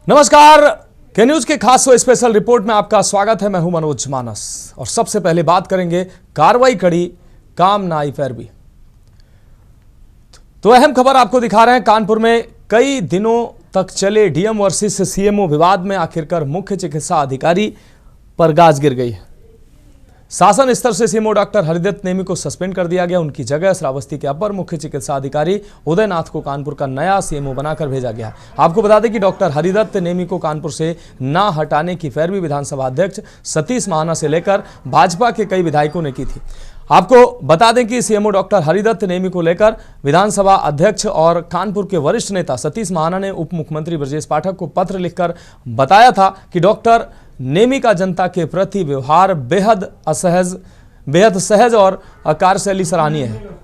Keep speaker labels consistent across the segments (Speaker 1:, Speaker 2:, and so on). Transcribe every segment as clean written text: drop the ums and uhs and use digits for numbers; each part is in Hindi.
Speaker 1: नमस्कार, के न्यूज के खास स्पेशल रिपोर्ट में आपका स्वागत है। मैं हूं मनोज मानस और सबसे पहले बात करेंगे कार्रवाई कड़ी, काम ना आई पैरवी। तो अहम खबर आपको दिखा रहे हैं। कानपुर में कई दिनों तक चले डीएम वर्सेस सीएमओ विवाद में आखिरकार मुख्य चिकित्सा अधिकारी पर गाज गिर गई है। शासन स्तर से सीएमओ डॉक्टर हरिदत्त नेमी को सस्पेंड कर दिया गया। उनकी जगह श्रावस्ती के अपर मुख्य चिकित्सा अधिकारी उदयनाथ को कानपुर का नया सीएमओ बनाकर भेजा गया। आपको बता दें कि डॉक्टर हरिदत्त नेमी को कानपुर से ना हटाने की पैरवी विधानसभा अध्यक्ष सतीश महाना से लेकर भाजपा के कई विधायकों ने की थी। आपको बता दें कि सीएमओ डॉक्टर हरिदत्त नेमी को लेकर विधानसभा अध्यक्ष और कानपुर के वरिष्ठ नेता सतीश महाना ने उप मुख्यमंत्री ब्रजेश पाठक को पत्र लिखकर बताया था कि डॉक्टर नेमी का जनता के प्रति व्यवहार बेहद सहज और कार्यशैली सराहनीय है।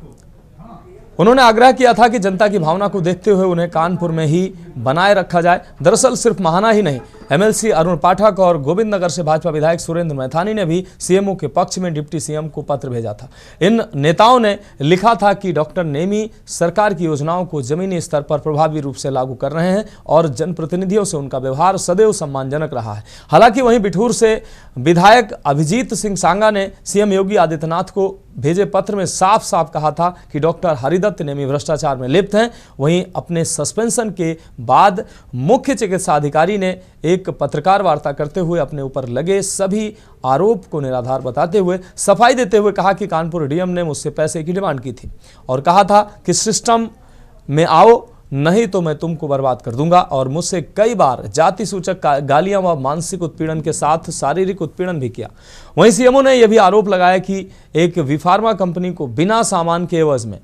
Speaker 1: उन्होंने आग्रह किया था कि जनता की भावना को देखते हुए उन्हें कानपुर में ही बनाए रखा जाए। दरअसल सिर्फ महाना ही नहीं, एमएलसी अरुण पाठक और गोविंद नगर से भाजपा विधायक सुरेंद्र मैथानी ने भी सीएमओ के पक्ष में डिप्टी सीएम को पत्र भेजा था। इन नेताओं ने लिखा था कि डॉक्टर नेमी सरकार की योजनाओं को जमीनी स्तर पर प्रभावी रूप से लागू कर रहे हैं और जनप्रतिनिधियों से उनका व्यवहार सदैव सम्मानजनक रहा है। हालांकि वहीं बिठूर से विधायक अभिजीत सिंह सांगा ने सीएम योगी आदित्यनाथ को भेजे पत्र में साफ साफ कहा था कि डॉक्टर हरिदत्त नेमी भ्रष्टाचार में लिप्त हैं। वहीं अपने सस्पेंशन के बाद मुख्य चिकित्सा अधिकारी ने एक पत्रकार वार्ता करते हुए अपने ऊपर लगे सभी आरोप को निराधार बताते हुए सफाई देते हुए कहा कि कानपुर डीएम ने मुझसे पैसे की डिमांड की थी और कहा था कि सिस्टम में आओ, नहीं तो मैं तुमको बर्बाद कर दूंगा। और मुझसे कई बार जाति सूचक गालियां व मानसिक उत्पीड़न के साथ शारीरिक उत्पीड़न भी किया। वहीं सीएमओ ने यह भी आरोप लगाया कि एक विफार्मा कंपनी को बिना सामान के एवज में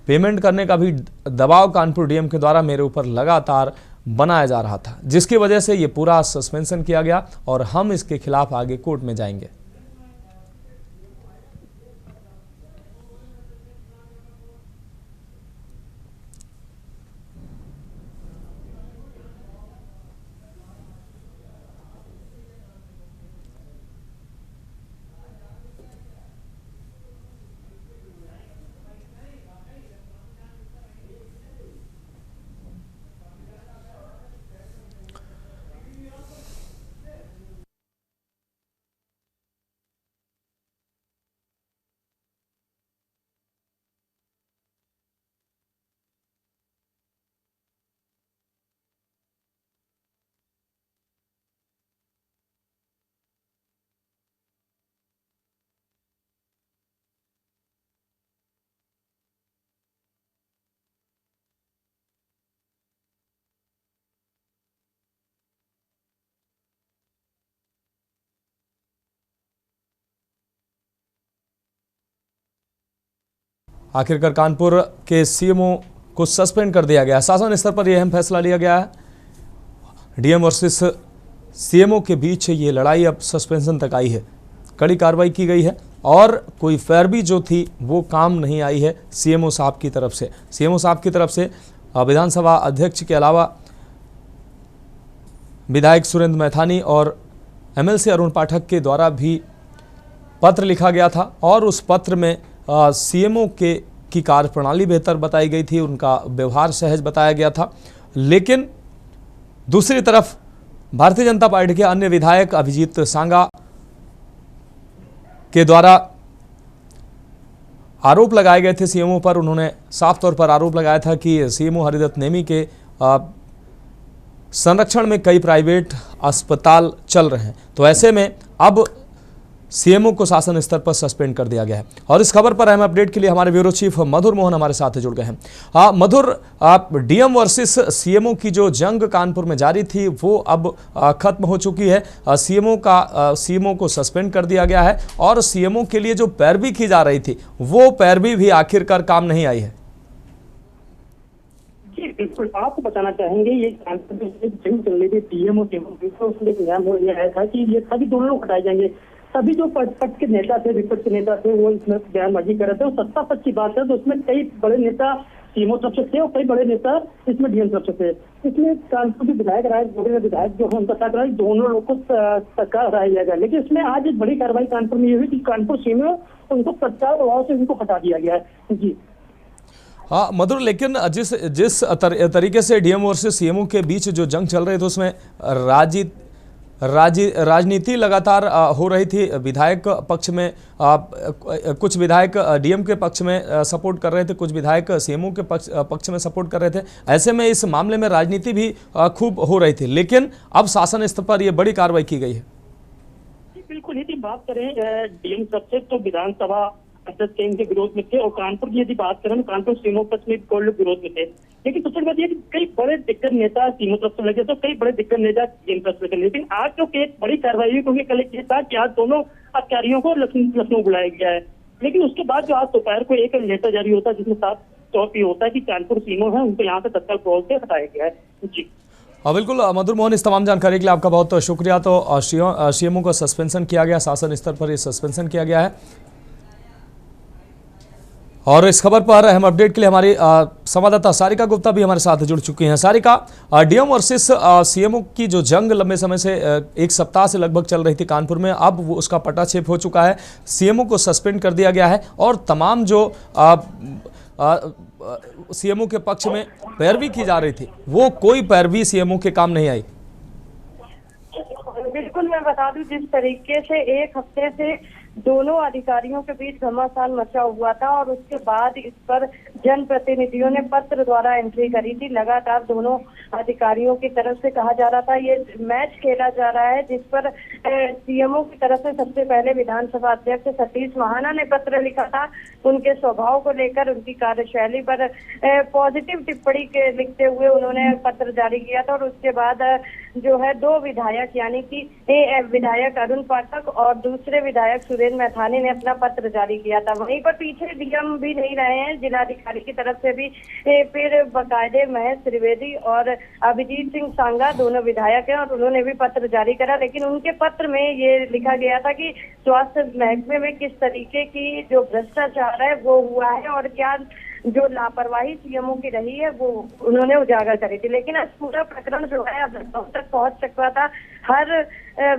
Speaker 1: पेमेंट करने का भी दबाव कानपुर डीएम के द्वारा मेरे ऊपर लगातार बनाया जा रहा था, जिसकी वजह से ये पूरा सस्पेंशन किया गया और हम इसके खिलाफ आगे कोर्ट में जाएंगे। आखिरकार कानपुर के सीएमओ को सस्पेंड कर दिया गया। शासन स्तर पर यह अहम फैसला लिया गया है। डीएम वर्सेस सीएमओ के बीच ये लड़ाई अब सस्पेंशन तक आई है। कड़ी कार्रवाई की गई है और कोई पैरवी जो थी वो काम नहीं आई है सीएमओ साहब की तरफ से। सीएमओ साहब की तरफ से विधानसभा अध्यक्ष के अलावा विधायक सुरेंद्र मैथानी और एमएलसी अरुण पाठक के द्वारा भी पत्र लिखा गया था और उस पत्र में सीएमओ की कार्यप्रणाली बेहतर बताई गई थी, उनका व्यवहार सहज बताया गया था। लेकिन दूसरी तरफ भारतीय जनता पार्टी के अन्य विधायक अभिजीत सांगा के द्वारा आरोप लगाए गए थे सीएमओ पर। उन्होंने साफ तौर पर आरोप लगाया था कि सीएमओ हरिदत्त नेमी के संरक्षण में कई प्राइवेट अस्पताल चल रहे हैं। तो ऐसे में अब सीएमओ को शासन स्तर पर सस्पेंड कर दिया गया है। और इस खबर पर अहम अपडेट के लिए हमारे ब्यूरो चीफ मधुर मोहन हमारे साथ जुड़ गए हैं। मधुर, डीएम वर्सेस सीएमओ की जो जंग कानपुर में जारी थी वो अब खत्म हो चुकी है। सीएमओ को सस्पेंड कर दिया गया है और सीएमओ के लिए जो पैरवी की जा रही थी वो पैरवी भी आखिरकार काम नहीं आई है।
Speaker 2: बिल्कुल, आपको बताना चाहेंगे ये कानपुर में जंग चल रही थी डीएम और सीएमओ, उसमें यह आया था कि ये सभी दोनों लोग हटाए जाएंगे। सभी जो पक्ष के नेता थे, विपक्ष के नेता थे, वो इसमें बयानबाजी कर रहे थे। और सत्ता पक्ष की बात है तो उसमें कई बड़े नेता सीएमओ तरफ से थे और कई बड़े नेता इसमें डीएम तरफ से थे। इसमें कानपुर के विधायक राय विधायक जो है उनका साथ रहा, दोनों लोग को सरकार हटाया जाएगा। लेकिन इसमें आज एक बड़ी कार्रवाई कानपुर में ये हुई कि कानपुर सीएमओ उनको तत्काल प्रभाव से उनको हटा दिया गया है। जी
Speaker 1: हाँ मधुर, लेकिन जिस जिस तरीके से डीएम वर्सेस सीएमओ के बीच जो जंग चल रही थी उसमें राजनीति लगातार हो रही थी। विधायक पक्ष में कुछ विधायक डीएम के पक्ष में सपोर्ट कर रहे थे, कुछ विधायक सीएमओ के पक्ष में सपोर्ट कर रहे थे। ऐसे में इस मामले में राजनीति भी खूब हो रही थी, लेकिन अब शासन स्तर पर यह बड़ी कार्रवाई की गई है।
Speaker 2: बिल्कुल, यदि बात करें डीएम सबसे तो विधानसभा अध्यक्ष के इनके विरोध में थे, और कानपुर की यदि बात करें कानपुर सीएमओ पक्ष में कोई लोग विरोध में थे। लेकिन सबसे बात यह कि कई बड़े दिग्गज नेता सीएमओ तरफ से लगे, तो कई बड़े दिग्गज नेता डीएम तरफ से लगे। लेकिन आज जो एक बड़ी कार्रवाई हुई, क्योंकि कल ये था कि आज दोनों अधिकारियों को लखनऊ बुलाया गया है। लेकिन उसके बाद जो आज दोपहर को एक लेटर जारी होता है जिसमें साफ तौर पर होता है कि कानपुर सीएमओ है उनको यहाँ से तत्काल प्रभाव से हटाया गया है। जी
Speaker 1: बिल्कुल मधुर मोहन, इस तमाम जानकारी के लिए आपका बहुत शुक्रिया। तो सीएमओ को सस्पेंशन किया गया, शासन स्तर पर ये सस्पेंशन किया गया है। और इस खबर पर अहम अपडेट के लिए हमारी संवाददाता सारिका गुप्ता भी हमारे साथ जुड़ चुकी हैं। सारिका, डीएम वर्सेस सीएमओ की जो जंग लंबे समय से एक सप्ताह से लगभग चल रही थी कानपुर में, अब वो उसका पटाक्षेप हो चुका है। सीएमओ को सस्पेंड कर दिया गया है और तमाम जो सीएमओ के पक्ष में पैरवी की जा रही थी वो कोई पैरवी सीएमओ के काम नहीं आई।
Speaker 3: बिल्कुल, मैं बता दूं जिस तरीके से एक हफ्ते से दोनों अधिकारियों के बीच घमासान मचा हुआ था और उसके बाद इस पर जनप्रतिनिधियों ने पत्र द्वारा एंट्री करी थी। लगातार दोनों अधिकारियों की तरफ से कहा जा रहा था ये मैच खेला जा रहा है, जिस पर सीएमओ की तरफ से सबसे पहले विधानसभा अध्यक्ष सतीश महाना ने पत्र लिखा था। उनके स्वभाव को लेकर, उनकी कार्यशैली पर पॉजिटिव टिप्पणी लिखते हुए उन्होंने पत्र जारी किया था। और उसके बाद जो है दो विधायक यानी कि विधायक अरुण पाठक और दूसरे विधायक सुरेंद्र मैथानी ने अपना पत्र जारी किया था। वहीं पर पीछे डीएम भी नहीं रहे हैं, जिलाधिकारी की तरफ से भी फिर बकायदे महेश त्रिवेदी और अभिजीत सिंह सांगा दोनों विधायक हैं और उन्होंने भी पत्र जारी करा। लेकिन उनके पत्र में ये लिखा गया था कि स्वास्थ्य महकमे में किस तरीके की जो भ्रष्टाचार है वो हुआ है और क्या जो लापरवाही सीएमओ की रही है वो उन्होंने उजागर करी थी। लेकिन आज पूरा प्रकरण जो है अब लखनऊ तक पहुंच सकता था। हर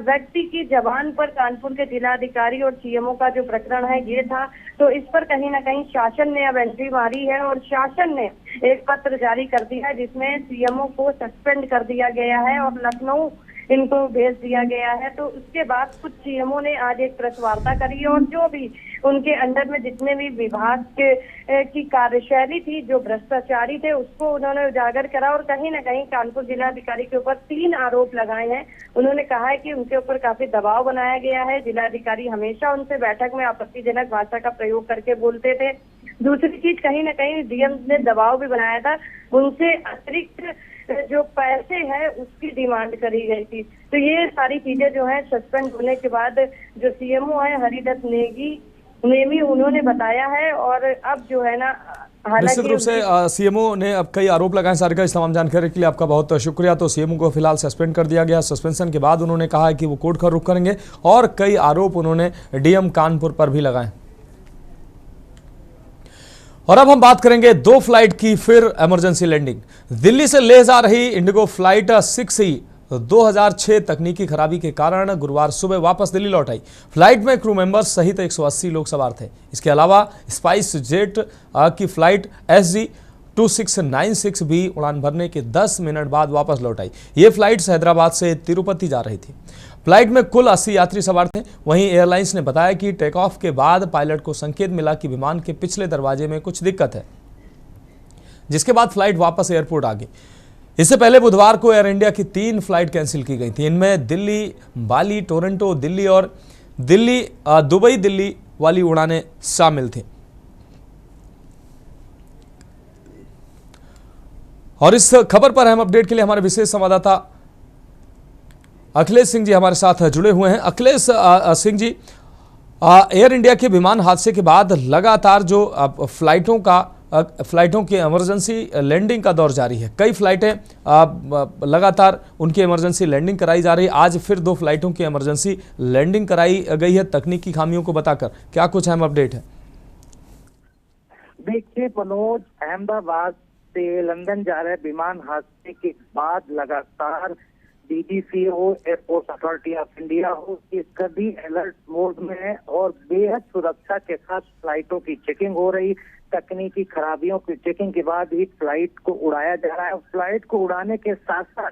Speaker 3: व्यक्ति की जबान पर कानपुर के जिलाधिकारी और सीएमओ का जो प्रकरण है ये था। तो इस पर कहीं ना कहीं शासन ने अब एंट्री मारी है और शासन ने एक पत्र जारी कर दिया है जिसमें सीएमओ को सस्पेंड कर दिया गया है और लखनऊ इनको भेज दिया गया है। तो उसके बाद कुछ सीएमओ ने आज एक प्रेस वार्ता करी और जो भी उनके अंडर में जितने भी विभाग की कार्यशैली थी, जो भ्रष्टाचारी थे, उसको उन्होंने उजागर करा और कहीं ना कहीं कानपुर जिलाधिकारी के ऊपर 3 आरोप लगाए हैं। उन्होंने कहा है कि उनके ऊपर काफी दबाव बनाया गया है। जिलाधिकारी हमेशा उनसे बैठक में आपत्तिजनक भाषा का प्रयोग करके बोलते थे। दूसरी चीज, कहीं ना कहीं डीएम ने दबाव भी बनाया था, उनसे अतिरिक्त जो पैसे है उसकी डिमांड करी गई थी। तो ये सारी चीजें जो है सस्पेंड होने के बाद जो सीएमओ है हरिदत्त नेमी उन्होंने बताया है। और अब जो है ना,
Speaker 1: निश्चित रूप से सीएमओ ने अब कई आरोप लगाए। सारिका, इस तमाम जानकारी के लिए आपका बहुत शुक्रिया। तो सीएमओ को फिलहाल सस्पेंड कर दिया गया। सस्पेंशन के बाद उन्होंने कहा है कि वो कोर्ट का रुख करेंगे और कई आरोप उन्होंने डीएम कानपुर पर भी लगाए। और अब हम बात करेंगे 2 फ्लाइट की फिर इमरजेंसी लैंडिंग। दिल्ली से लेह जा रही इंडिगो फ्लाइट 6E 2006 तकनीकी खराबी के कारण गुरुवार सुबह वापस दिल्ली लौट आई। फ्लाइट में क्रू मेंबर्स सहित 180 लोग सवार थे। इसके अलावा स्पाइस जेट की फ्लाइट SG 2696 भी उड़ान भरने के 10 मिनट बाद वापस लौट आई। ये फ्लाइट हैदराबाद से तिरुपति जा रही थी। फ्लाइट में कुल 80 यात्री सवार थे। वहीं एयरलाइंस ने बताया कि टेक ऑफ के बाद पायलट को संकेत मिला कि विमान के पिछले दरवाजे में कुछ दिक्कत है, जिसके बाद फ्लाइट वापस एयरपोर्ट आ गई। इससे पहले बुधवार को एयर इंडिया की 3 फ्लाइट कैंसिल की गई थी। इनमें दिल्ली, बाली, टोरंटो, दिल्ली और दुबई दिल्ली वाली उड़ानें शामिल थी। और इस खबर पर अहम अपडेट के लिए हमारे विशेष संवाददाता अखिलेश सिंह जी हमारे साथ जुड़े हुए हैं। अखिलेश सिंह जी, एयर इंडिया के विमान हादसे के बाद लगातार जो फ्लाइटों की इमरजेंसी लैंडिंग का दौर जारी है। कई फ्लाइटें लगातार उनकी इमरजेंसी लैंडिंग कराई जा रही है। आज फिर 2 फ्लाइटों की इमरजेंसी लैंडिंग कराई गई है तकनीकी खामियों को बताकर। क्या कुछ अहम अपडेट है?
Speaker 4: देखिए मनोज, अहमदाबाद से लंदन जा रहे विमान हादसे के बाद लगातार DGCA airport authority of India हो, ये सभी अलर्ट मोड में है और बेहद सुरक्षा के साथ फ्लाइटों की चेकिंग हो रही। तकनीकी खराबियों की चेकिंग के बाद ही फ्लाइट को उड़ाया जा रहा है। फ्लाइट को उड़ाने के साथ साथ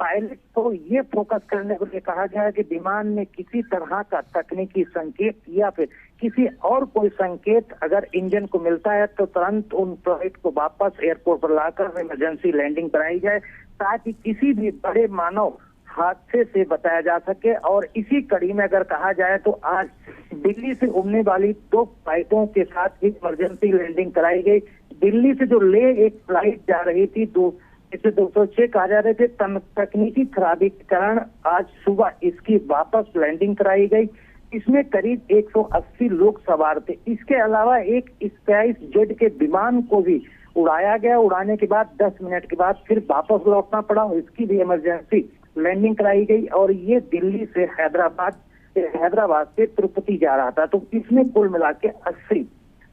Speaker 4: पायलट को ये फोकस करने को लिए कहा गया है कि विमान में किसी तरह का तकनीकी संकेत या फिर किसी और कोई संकेत अगर इंजन को मिलता है तो तुरंत उन फ्लाइट को वापस एयरपोर्ट पर लाकर इमरजेंसी लैंडिंग कराई जाए, ताकि किसी भी बड़े मानव हादसे से बचाया जा सके। और इसी कड़ी में अगर कहा जाए तो आज दिल्ली से उड़ने वाली 2 फ्लाइटों के साथ इमरजेंसी लैंडिंग कराई गई। दिल्ली से जो ले एक फ्लाइट जा रही थी, इसे 206 कहा जा रहे थे, तकनीकी खराबी के कारण आज सुबह इसकी वापस लैंडिंग कराई गई। इसमें करीब 180 लोग सवार थे। इसके अलावा एक SpiceJet के विमान को भी उड़ाया गया। उड़ाने के बाद 10 मिनट के बाद फिर वापस लौटना पड़ा, इसकी भी इमरजेंसी लैंडिंग कराई गई। और ये दिल्ली से हैदराबाद से तिरुपति जा रहा था। तो इसमें कुल मिला के 80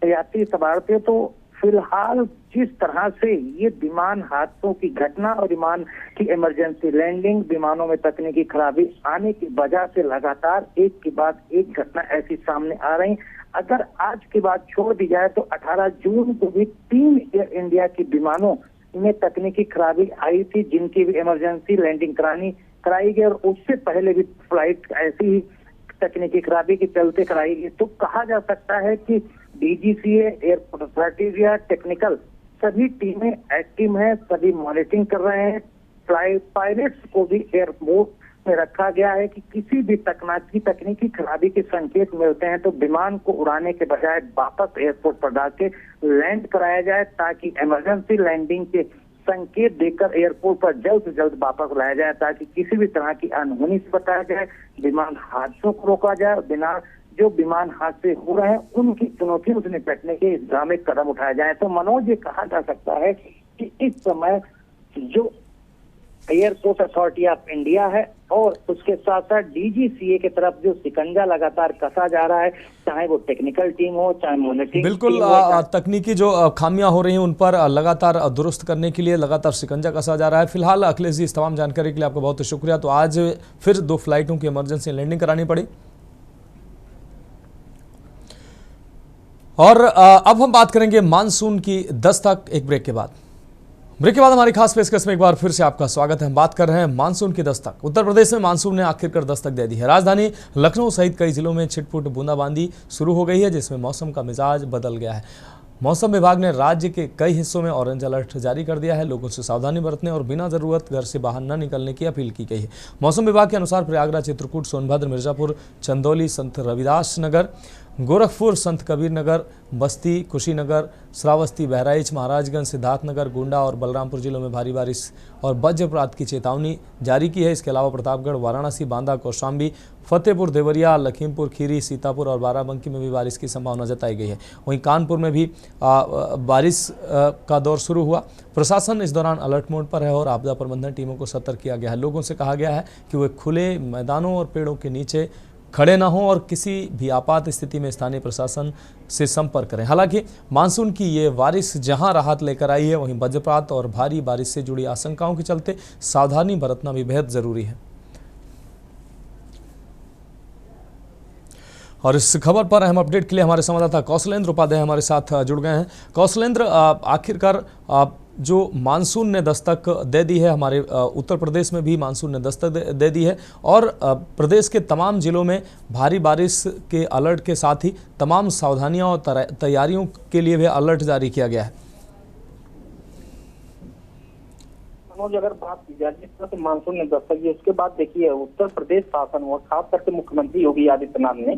Speaker 4: यात्री सवार थे। तो फिलहाल जिस तरह से ये विमान हादसों की घटना और विमान की इमरजेंसी लैंडिंग, विमानों में तकनीकी खराबी आने की वजह से लगातार एक के बाद एक घटना ऐसी सामने आ रही। अगर आज की बात छोड़ दी जाए तो 18 जून को भी 3 एयर इंडिया के विमानों में तकनीकी खराबी आई थी, जिनकी भी इमरजेंसी लैंडिंग कराई गई। और उससे पहले भी फ्लाइट ऐसी ही तकनीकी खराबी के चलते कराई गई। तो कहा जा सकता है कि DGCA, एयरपोर्ट अथॉरिटीज या टेक्निकल सभी टीमें एक्टिव हैं, सभी मॉनिटरिंग कर रहे हैं। पायलट्स को भी एयर मोड में रखा गया है कि किसी भी तकनीकी खराबी के संकेत मिलते हैं तो विमान को उड़ाने के बजाय वापस एयरपोर्ट पर डालकर लैंड कराया जाए, ताकि इमरजेंसी लैंडिंग के संकेत देकर एयरपोर्ट पर जल्द से जल्द वापस लाया जाए, ताकि किसी भी तरह की अनहोनी से बचाया जाए, विमान हादसों को रोका जाए, बिना जो विमान हादसे हो रहे हैं उनकी चुनौतियों से निपटने के इस्लामिक कदम उठाए जाए। तो मनोज, ये कहा जा सकता है कि इस समय जो एयरपोर्ट अथॉरिटी ऑफ इंडिया है और उसके साथ साथ DGCA की तरफ जो शिकंजा लगातार कसा जा रहा है, चाहे वो टेक्निकल टीम हो, चाहे मॉनिटरिंग
Speaker 1: बिल्कुल तकनीकी जो खामियां हो रही हैं उन पर लगातार दुरुस्त करने के लिए लगातार शिकंजा कसा जा रहा है। फिलहाल अखिलेश जी, इस तमाम जानकारी के लिए आपका बहुत शुक्रिया। तो आज फिर 2 फ्लाइटों की इमरजेंसी लैंडिंग करानी पड़ी। और अब हम बात करेंगे मानसून की दस्तक, एक ब्रेक के बाद। ब्रेक के बाद हमारी खास पेशकश में एक बार फिर से आपका स्वागत है। हम बात कर रहे हैं मानसून की दस्तक। उत्तर प्रदेश में मानसून ने आखिरकार दस्तक दे दी है। राजधानी लखनऊ सहित कई जिलों में छिटपुट बूंदाबांदी शुरू हो गई है, जिसमें मौसम का मिजाज बदल गया है। मौसम विभाग ने राज्य के कई हिस्सों में ऑरेंज अलर्ट जारी कर दिया है। लोगों से सावधानी बरतने और बिना जरूरत घर से बाहर न निकलने की अपील की गई है। मौसम विभाग के अनुसार प्रयागराज, चित्रकूट, सोनभद्र, मिर्जापुर, चंदौली, संत रविदास नगर, गोरखपुर, संत कबीर नगर, बस्ती, कुशीनगर, श्रावस्ती, बहराइच, महाराजगंज, सिद्धार्थनगर, गोंडा और बलरामपुर जिलों में भारी बारिश और वज्रपात की चेतावनी जारी की है। इसके अलावा प्रतापगढ़, वाराणसी, बांदा, कौशाम्बी, फतेहपुर, देवरिया, लखीमपुर खीरी, सीतापुर और बाराबंकी में भी बारिश की संभावना जताई गई है। वहीं कानपुर में भी बारिश का दौर शुरू हुआ। प्रशासन इस दौरान अलर्ट मोड पर है और आपदा प्रबंधन टीमों को सतर्क किया गया है। लोगों से कहा गया है कि वे खुले मैदानों और पेड़ों के नीचे खड़े न हों और किसी भी आपात स्थिति में स्थानीय प्रशासन से संपर्क करें। हालांकि मानसून की ये बारिश जहां राहत लेकर आई है, वहीं वज्रपात और भारी बारिश से जुड़ी आशंकाओं के चलते सावधानी बरतना भी बेहद जरूरी है। और इस खबर पर अहम अपडेट के लिए हमारे संवाददाता कौशलेंद्र उपाध्याय हमारे साथ जुड़ गए हैं। कौशलेंद्र, आखिरकार जो मानसून ने दस्तक दे दी है, हमारे उत्तर प्रदेश में भी मानसून ने दस्तक दे दी है और प्रदेश के तमाम जिलों में भारी बारिश के अलर्ट के साथ ही तमाम सावधानियां और तैयारियों के लिए भी अलर्ट जारी किया गया है।
Speaker 5: मनोज, अगर बात की जाए जिस तरह से मानसून ने दस्तक दी, उसके बाद देखिए उत्तर प्रदेश शासन और खास करके मुख्यमंत्री योगी आदित्यनाथ ने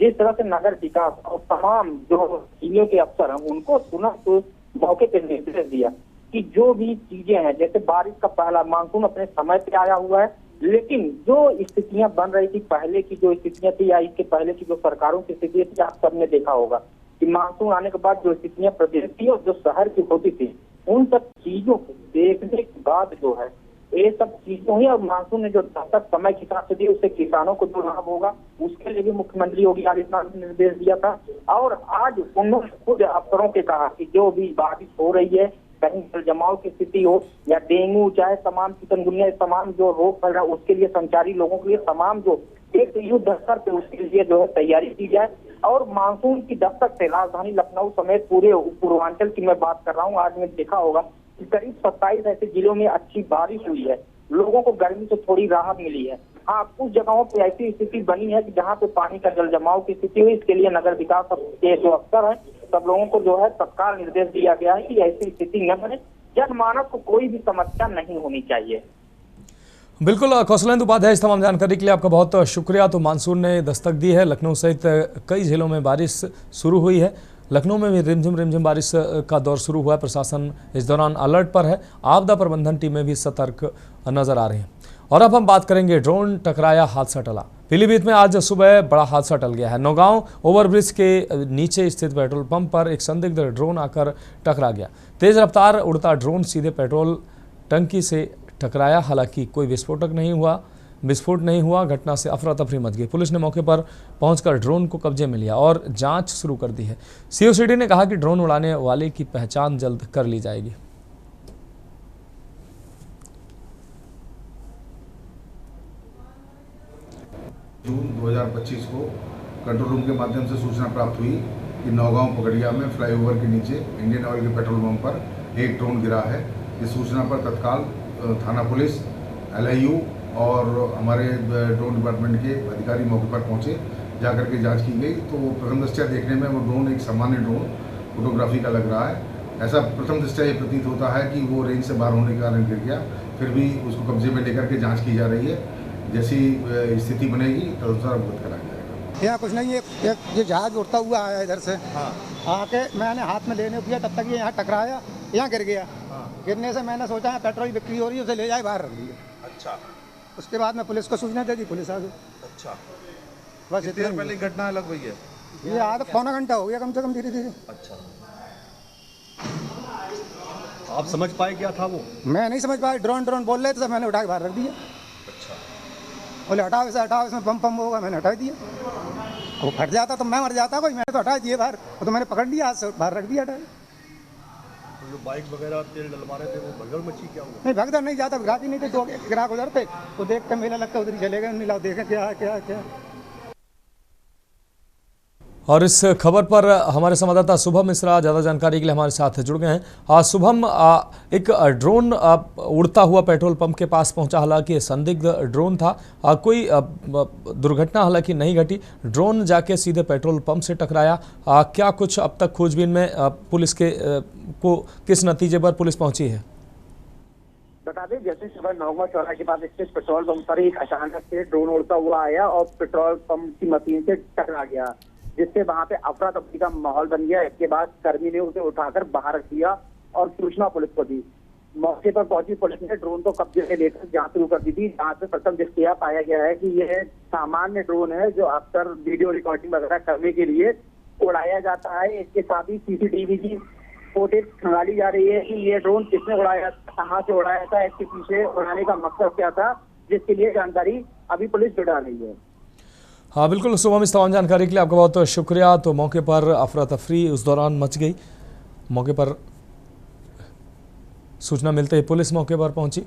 Speaker 5: जिस तरह से नगर विकास और तमाम जो जिलों के अफसर हैं उनको तुरंत मौके पर निर्देश दिया कि जो भी चीजें हैं, जैसे बारिश का पहला मानसून अपने समय पे आया हुआ है, लेकिन जो स्थितियां बन रही थी, पहले की जो स्थितियां थी या इसके पहले की जो सरकारों की स्थितियां थी, आप सबने देखा होगा कि मानसून आने के बाद जो स्थितियां प्रदेश की और जो शहर की होती थी, उन सब चीजों को देखने के बाद जो है ये सब चीजें हुई और मानसून ने जो दस्तक समय के हिसाब से दी, उससे किसानों को जो लाभ होगा उसके लिए भी मुख्यमंत्री योगी आदित्यनाथ ने निर्देश दिया था। और आज उन्होंने खुद अफसरों के कहा कि जो भी बारिश हो रही है, कहीं जल जमाव की स्थिति हो या डेंगू, चाहे तमाम चिकनगुनिया, तमाम जो रोग फैल रहा है उसके लिए संचारी लोगों के लिए तमाम जो एक युद्ध स्तर पे उसके लिए जो है तैयारी की जाए। और मानसून की दस्तक से राजधानी लखनऊ समेत पूरे पूर्वांचल की मैं बात कर रहा हूँ। आज में देखा होगा कि करीब 27 ऐसे जिलों में अच्छी बारिश हुई है, लोगों को गर्मी से थोड़ी राहत मिली है। हाँ, कुछ जगहों पे ऐसी स्थिति बनी है कि जहाँ पे पानी का जल जमाव की स्थिति हुई। इसके लिए नगर विकास के जो अफसर हैं सब लोगों को जो है तत्काल निर्देश दिया गया है कि ऐसी स्थिति न बने, जनमानस को कोई भी समस्या नहीं होनी चाहिए।
Speaker 1: बिल्कुल कौशलेंद्र उपाध्याय, इस तमाम जानकारी के लिए आपका बहुत शुक्रिया। तो मानसून ने दस्तक दी है, लखनऊ सहित कई जिलों में बारिश शुरू हुई है। लखनऊ में भी रिमझिम बारिश का दौर शुरू हुआ है। प्रशासन इस दौरान अलर्ट पर है, आपदा प्रबंधन टीमें भी सतर्क नजर आ रही हैं। और अब हम बात करेंगे ड्रोन टकराया, हादसा टला। पीलीभीत में आज सुबह बड़ा हादसा टल गया है। नौगांव ओवरब्रिज के नीचे स्थित पेट्रोल पंप पर एक संदिग्ध ड्रोन आकर टकरा गया। तेज रफ्तार उड़ता ड्रोन सीधे पेट्रोल टंकी से टकराया। हालांकि कोई विस्फोट नहीं हुआ। घटना से अफरा तफरी मच गई। पुलिस ने मौके पर पहुंचकर ड्रोन को कब्जे में लिया और जांच शुरू कर दी है। सीओसीडी ने कहा कि ड्रोन उड़ाने वाले की पहचान जल्द कर ली जाएगी।
Speaker 6: जून 2025 को कंट्रोल रूम के माध्यम से सूचना प्राप्त हुई कि नौगांव पकड़िया में फ्लाईओवर के नीचे इंडियन ऑयल के पेट्रोल पंप पर एक ड्रोन गिरा है। इस सूचना पर तत्काल थाना पुलिस, LIU और हमारे ड्रोन डिपार्टमेंट के अधिकारी मौके पर पहुंचे। जाकर के जांच की गई तो प्रथम दृष्टया देखने में वो ड्रोन एक सामान्य ड्रोन फोटोग्राफी का लग रहा है। ऐसा प्रथम दृष्टया ये प्रतीत होता है कि वो रेंज से बाहर होने के कारण गिर गया। फिर भी उसको कब्जे में लेकर के जाँच की जा रही है। जैसी स्थिति बनेगी तदनुसार अवगत कराया जाएगा।
Speaker 7: यहाँ कुछ नहीं, ये जहाज उड़ता हुआ आया इधर से।
Speaker 6: हाँ।
Speaker 7: आके मैंने हाथ में लेने किया, तब तक ये यहाँ टकराया, यहाँ गिर गया।
Speaker 6: हाँ।
Speaker 7: गिरने से मैंने सोचा है पेट्रोल बिक्री हो रही है, उसे ले जाए बाहर रख दिया।
Speaker 6: अच्छा।
Speaker 7: उसके बाद मैं पुलिस को सूचना दे दी, पुलिस आ गई।
Speaker 6: अच्छा,
Speaker 7: बस
Speaker 6: कितनी देर पहले घटना अलग हुई है?
Speaker 7: ये आधा पौना घंटा हो गया कम से कम, धीरे धीरे।
Speaker 6: अच्छा, आप समझ पाए क्या था वो?
Speaker 7: मैं नहीं समझ पाया, ड्रोन बोल रहे थे, मैंने उठा के बाहर रख दिया।
Speaker 6: अच्छा,
Speaker 7: बोले हटाओ इसे, हटाओ, इसमें बम होगा, मैंने हटा दिया। वो फट जाता तो मैं मर जाता कोई, मैंने तो हटा दिए बाहर। वो तो मैंने पकड़ लिया, हाथ से बाहर रख दिया हटा।
Speaker 6: तो जो बाइक वगैरह तेल डलवा रहे थे वो भगदड़ मची क्या हुआ?
Speaker 7: नहीं, भगदड़ नहीं, जाता ग्राहक ही नहीं थे, दो ग्राहक उधर थे, वो देख के मेला लगता उधर ही चले गए। मिलाओ देखें क्या है क्या है क्या है।
Speaker 1: और इस खबर पर हमारे संवाददाता शुभम मिश्रा ज़्यादा जानकारी के लिए हमारे साथ जुड़ गए हैं। शुभम, एक ड्रोन उड़ता हुआ पेट्रोल पंप के पास पहुंचा, हालांकि संदिग्ध ड्रोन था। कोई दुर्घटना हालांकि नहीं घटी, ड्रोन जाके सीधे पेट्रोल पंप से टकराया। क्या कुछ अब तक खोजबीन में पुलिस के को किस नतीजे पर पुलिस पहुंची है?
Speaker 5: बता दें, जैसे सुबह नौगांव चौराहे के पास स्थित पेट्रोल पंप पर एक अचानक से ड्रोन उड़ता हुआ आया और पेट्रोल पंप की मशीन से टकरा गया, जिससे वहां पे अफरा तफरी का माहौल बन गया। इसके बाद कर्मी ने उसे उठाकर बाहर रख दिया और सूचना पुलिस को दी। मौके पर पहुंची पुलिस ने ड्रोन को कब्जे में लेकर जांच शुरू कर दी थी। जांच में प्रथम दृष्टया पाया गया है कि यह सामान्य ड्रोन है जो अक्सर वीडियो रिकॉर्डिंग वगैरह करने के लिए उड़ाया जाता है। इसके साथ ही CCTV की फुटेज खंगाली जा रही है कि ये ड्रोन किसने उड़ाया, कहाँ से उड़ाया था, इसके पीछे उड़ाने का मकसद क्या था, जिसके लिए जानकारी अभी पुलिस जुटा रही है।
Speaker 1: हाँ बिल्कुल शुभम, इस तमाम जानकारी के लिए आपका बहुत शुक्रिया। तो मौके पर अफरा तफरी उस दौरान मच गई। मौके पर सूचना मिलते ही पुलिस मौके पर पहुंची।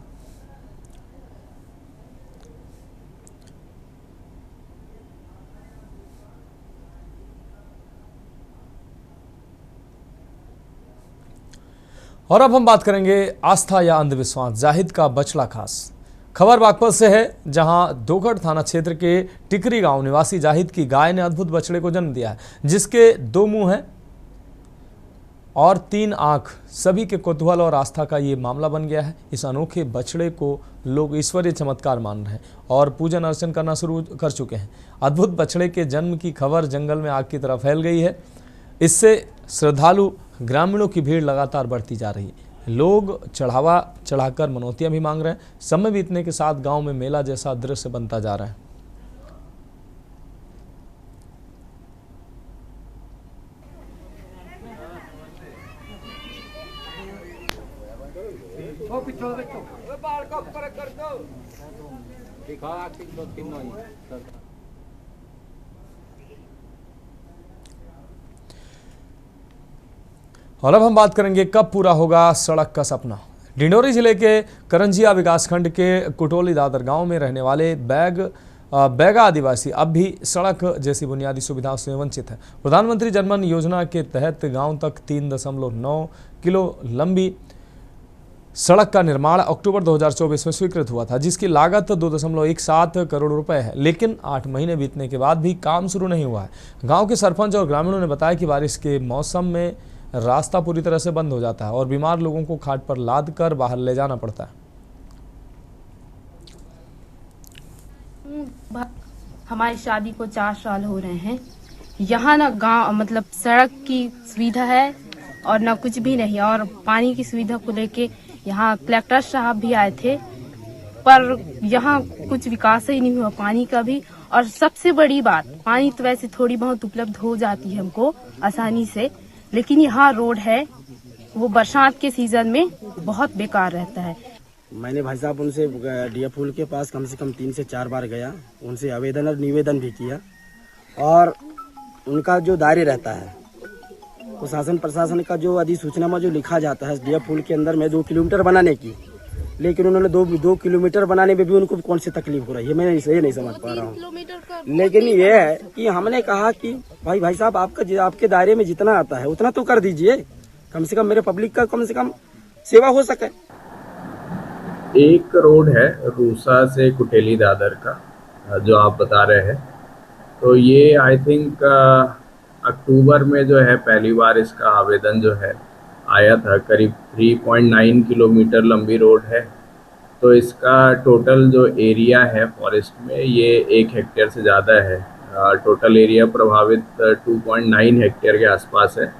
Speaker 1: और अब हम बात करेंगे आस्था या अंधविश्वास, जाहिद का बछड़ा खास। खबर बागपत से है, जहां दोगढ़ थाना क्षेत्र के टिकरी गांव निवासी जाहिद की गाय ने अद्भुत बछड़े को जन्म दिया है, जिसके 2 मुंह हैं और 3 आंख। सभी के कौतूहल और आस्था का ये मामला बन गया है। इस अनोखे बछड़े को लोग ईश्वरीय चमत्कार मान रहे हैं और पूजन अर्चन करना शुरू कर चुके हैं। अद्भुत बछड़े के जन्म की खबर जंगल में आग की तरह फैल गई है। इससे श्रद्धालु ग्रामीणों की भीड़ लगातार बढ़ती जा रही है। लोग चढ़ावा चढ़ाकर मनौतियां भी मांग रहे हैं। समय बीतने के साथ गांव में मेला जैसा दृश्य बनता जा रहा है। और अब हम बात करेंगे कब पूरा होगा सड़क का सपना। डिंडोरी जिले के करंजिया विकासखंड के कुटोली दादर गांव में रहने वाले बैग बैगा आदिवासी अब भी सड़क जैसी बुनियादी सुविधाओं से वंचित है। प्रधानमंत्री जनमन योजना के तहत गांव तक 3.9 किलो लंबी सड़क का निर्माण अक्टूबर 2024 में स्वीकृत हुआ था, जिसकी लागत 2.17 करोड़ रुपए है, लेकिन 8 महीने बीतने के बाद भी काम शुरू नहीं हुआ है। गांव के सरपंच और ग्रामीणों ने बताया कि बारिश के मौसम में रास्ता पूरी तरह से बंद हो जाता है और बीमार लोगों को खाट पर लाद कर बाहर ले जाना पड़ता है।
Speaker 8: हमारी शादी को 4 साल हो रहे हैं। यहाँ ना गांव मतलब सड़क की सुविधा है और ना कुछ भी नहीं, और पानी की सुविधा को लेके यहाँ कलेक्टर साहब भी आए थे, पर यहाँ कुछ विकास ही नहीं हुआ पानी का भी। और सबसे बड़ी बात, पानी तो वैसे थोड़ी बहुत उपलब्ध हो जाती है हमको आसानी से, लेकिन यहाँ रोड है वो बरसात के सीजन में बहुत बेकार रहता है।
Speaker 9: मैंने भाई साहब उनसे डीएफ पुल के पास कम से कम 3 से 4 बार गया, उनसे आवेदन और निवेदन भी किया, और उनका जो दायरे रहता है वो शासन प्रशासन का जो अधिसूचना में जो लिखा जाता है डीएफ पुल के अंदर में 2 किलोमीटर बनाने की, लेकिन उन्होंने 2 किलोमीटर बनाने में भी उनको कौन सी तकलीफ हो रही है, मैं ये नहीं समझ पा रहा हूँ। लेकिन ये है कि हमने कहा कि भाई साहब आपके दायरे में जितना आता है उतना तो कर दीजिए, कम से कम मेरे पब्लिक का कम से कम सेवा हो सके।
Speaker 10: एक रोड है रूसा से कुटेली दादर का जो आप बता रहे हैं, तो ये आई थिंक अक्टूबर में जो है पहली बार इसका आवेदन जो है आया था। करीब 3.9 किलोमीटर लंबी रोड है, तो इसका टोटल जो एरिया है फॉरेस्ट में ये 1 हेक्टेयर से ज़्यादा है। टोटल एरिया प्रभावित 2.9 हेक्टेयर के आसपास है।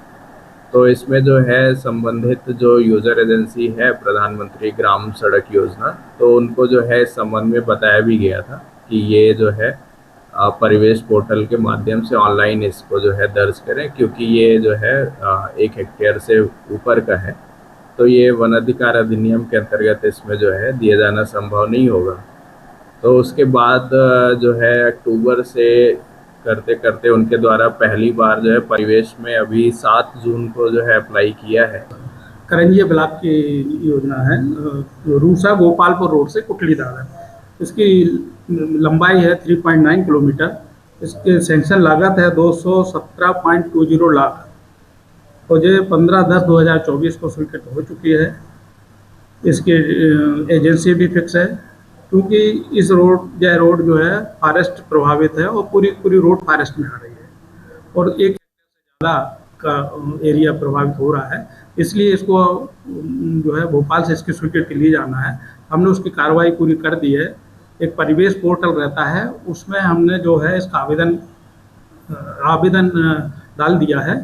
Speaker 10: तो इसमें जो है संबंधित जो यूज़र एजेंसी है प्रधानमंत्री ग्राम सड़क योजना, तो उनको जो है इस संबंध में बताया भी गया था कि ये जो है परिवेश पोर्टल के माध्यम से ऑनलाइन इसको जो है दर्ज करें, क्योंकि ये जो है 1 हेक्टेयर से ऊपर का है, तो ये वन अधिकार अधिनियम के अंतर्गत इसमें जो है दिया जाना संभव नहीं होगा। तो उसके बाद जो है अक्टूबर से करते करते उनके द्वारा पहली बार जो है परिवेश में अभी 7 जून को जो है अप्लाई किया है।
Speaker 11: करंजिया ब्लॉक की योजना है, रूसा गोपालपुर रोड से कुटली दादर। इसकी लंबाई है 3.9 किलोमीटर। इसके सेंक्शन लागत है 217.20 लाख और ये 15/10/2024 को स्वीकृत हो चुकी है। इसकी एजेंसी भी फिक्स है, क्योंकि इस रोड जो है फॉरेस्ट प्रभावित है और पूरी रोड फॉरेस्ट में आ रही है और 1 हेक्टेयर से ज़्यादा का एरिया प्रभावित हो रहा है। इसलिए इसको जो है भोपाल से इसकी स्वीकृति लिए जाना है। हमने उसकी कार्रवाई पूरी कर दी है। एक परिवेश पोर्टल रहता है, उसमें हमने जो है इसका आवेदन डाल दिया है।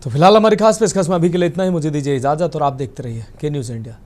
Speaker 1: तो फिलहाल हमारी खास पेशकश में अभी के लिए इतना ही। मुझे दीजिए इजाजत और आप देखते रहिए के न्यूज़ इंडिया।